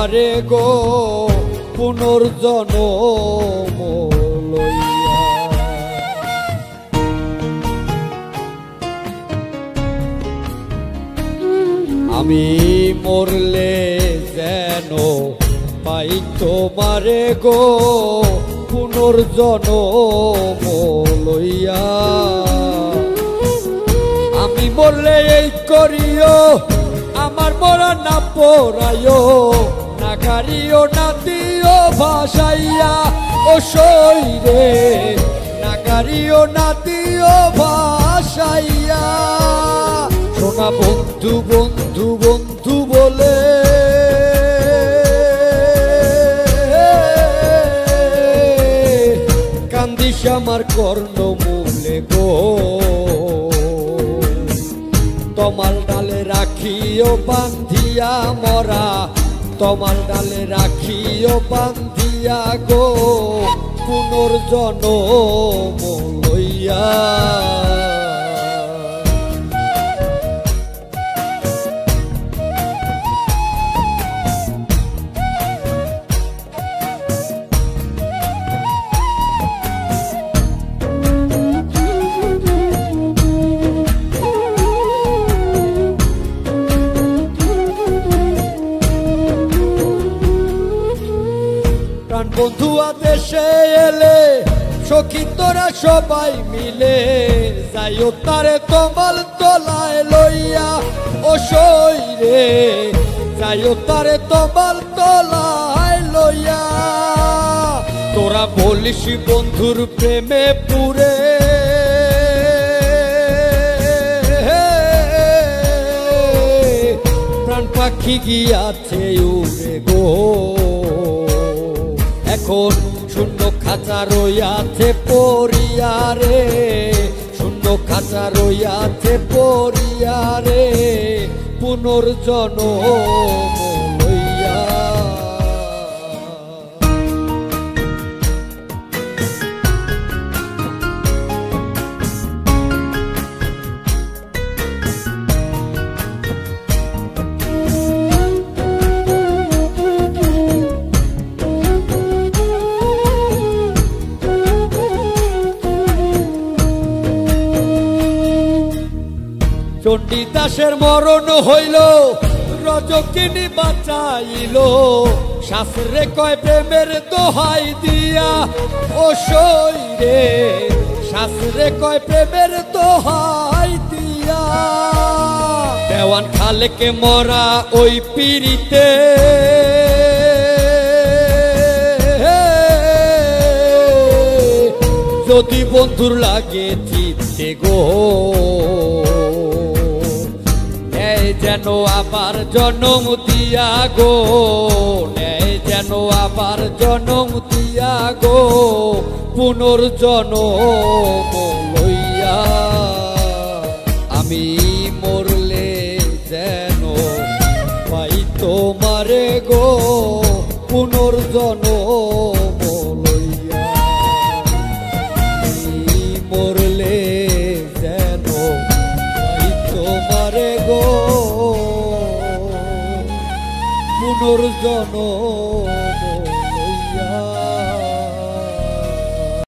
তোমারে গো পুনর্জন্ম লইয়া। আমি মরলে যেন পাই তোমারে গো পুনর্জন্ম লইয়া। আমি মরলে এই করিও আমার মরা না পড়াইও, না গাড়িও না দিও ভাসাইয়া ও শৈরে, না গাড়িও না দিও ভাসাইয়া। সোনা বন্ধু বন্ধু বন্ধু বলে কান্দিস আমার কর্ণমূলে গো। তমাল ডালে রাখিও বান্ধিয়া মরা, তমাল ডালে রাখিও বান্ধিয়া গো পুনর্জন্ম লইয়া। বন্ধু দেশে এলে সখী তোরা সবাই মিলে যাইও তারে তমাল তলায় লইয়া ও শৈরে, যাইও তারে তমাল তলায় লইয়া। তোরা বলিস বন্ধুর প্রেমে পুরে প্রাণ পাখি গিয়াছে উড়ে গো। এখন শূন্য খাঁচা রইয়াছে পড়িয়া রে, শূন্য খাঁচা রইয়াছে পড়িয়া রে পুনর্জন্ম লইয়া। চণ্ডীদাসের মরণ হইল, রজকিনী বাঁচাইল, শাস্ত্রে কয় প্রেমের দোহাই দিয়া ও শৈরে, শাস্ত্রে কয় প্রেমের দোহাই দিয়া। দেওয়ান খালেকে মরা ওই পিরিতে যদি বন্ধুর লাগে চিত্তে গো, যেন আবার জন্ম দিয়া গো, নেয় যেন আবার জন্ম দিয়া গো পুনর্জন্ম লইয়া। আমি মরলে যেন পাই তোমারে গো পুনর্জন্ম লইয়া। আমি মরলে যেন পাই তোমারে গো পুনর্জন্ম।